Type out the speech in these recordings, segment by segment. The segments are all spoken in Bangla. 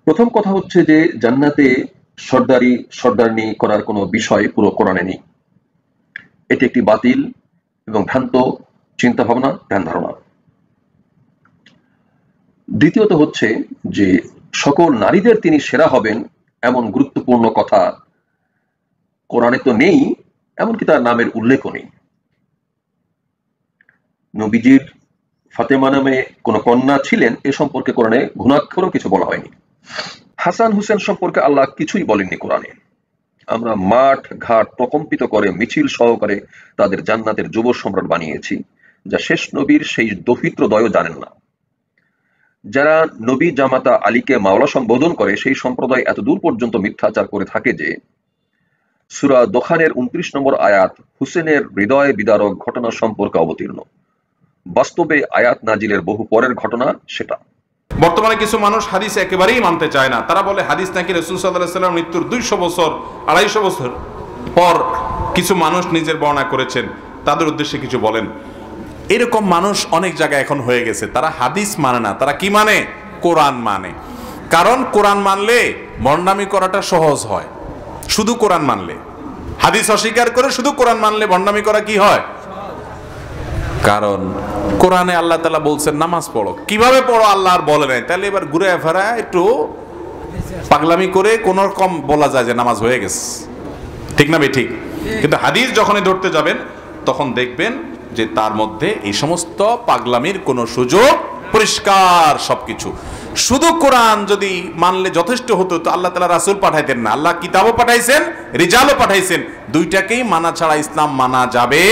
প্রথম কথা হচ্ছে যে জান্নাতে সর্দারি সর্দারনি করার কোনো বিষয় পুরো কোরআনে নেই। এটি একটি বাতিল এবং ভ্রান্ত চিন্তা ভাবনা, ধ্যান ধারণা। দ্বিতীয়ত হচ্ছে যে সকল নারীদের তিনি সেরা হবেন এমন গুরুত্বপূর্ণ কথা কোরআনে তো নেই, এমনকি তার নামের উল্লেখও নেই। নবীজির ফাতেমা নামে কোন কন্যা ছিলেন এ সম্পর্কে কোরআনে ঘুণাক্ষরও কিছু বলা হয়নি। হাসান হুসেন সম্পর্কে আল্লাহ কিছুই বলেননি কোরআনে। আমরা মাঠ ঘাট প্রকম্পিত করে মিছিল সহকারে তাদের জান্নাতের যুব সম্রাট বানিয়েছি, যা শেষ নবীর সেই দৌহিত্রদয়ও জানেন না। যারা নবী জামাতা আলীকে মাওলা সম্বোধন করে সেই সম্প্রদায় এত দূর পর্যন্ত মিথ্যাচার করে থাকে যে সূরা দোখানের ২৯ নম্বর আয়াত হুসেনের হৃদয় বিদারক ঘটনা সম্পর্কে অবতীর্ণ। বাস্তবে আয়াত নাজিলের বহু পরের ঘটনা সেটা। বর্তমানে কিছু মানুষ হাদিস একেবারেই মানতে চায় না। তারা বলে হাদিস নাকি রাসূল সাল্লাল্লাহু আলাইহি ওয়াসাল্লাম মৃত্যুর 200 বছর 250 বছর পর কিছু মানুষ নিজের বর্ণনা করেছেন, তাদের উদ্দেশ্যে কিছু বলেন। এরকম মানুষ অনেক জায়গায় এখন হয়ে গেছে। তারা হাদিস মানে না, তারা কি মানে? কোরআন মানে। কারণ কোরআন মানলে ভণ্ডামি করাটা সহজ হয়। শুধু কোরআন মানলে, হাদিস অস্বীকার করে শুধু কোরআন মানলে ভণ্ডামি করা কি হয়? কারণ কোরআনে আল্লাহ তাআলা বলছেন নামাজ পড়ো। কিভাবে পড়ো আল্লাহ আর বলে নাই। তাহলে এবার ঘুরে ফেরা একটু পাগলামি করে কোন রকম বলা যায় যে নামাজ হয়ে গেছে, ঠিক না ভাই? ঠিক। কিন্তু হাদিস যখনই ধরতে যাবেন তখন দেখবেন যে তার মধ্যে এই সমস্ত পাগলামির কোনো সুযোগ, পরিষ্কার সবকিছু। শুধু কোরআন যদি মানলে যথেষ্ট হতো তো আল্লাহ তাআলা রাসূল পাঠাইতেন না। আল্লাহ কিতাবও পাঠাইছেন, রিজালও পাঠাইছেন। দুইটাকেই মানা ছাড়া ইসলাম মানা যাবে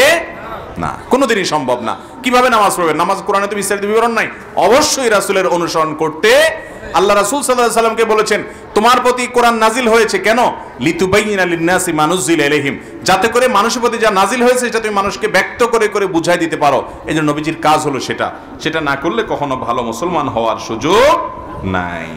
না, কোনোদিনই সম্ভব না। কিভাবে নামাজ পড়বেন? নামাজ কোরআনে তো বিস্তারিত বিবরণ নাই। অবশ্যই রাসূলের অনুসরণ করতে আল্লাহ রাসূল সাল্লাল্লাহু আলাইহি সাল্লামকে বলেছেন তোমার প্রতি কোরআন নাজিল হয়েছে কেন? লিতুবাইয়িনা লিন-নাসি মা নুজিলা ইলাইহিম, যাতে করে মানুষের প্রতি যা নাজিল হয়েছে সেটা তুমি মানুষকে ব্যক্ত করে করে বুঝাই দিতে পারো। এজন্য নবীজির কাজ হলো সেটা। সেটা না করলে কখনো ভালো মুসলমান হওয়ার সুযোগ নাই।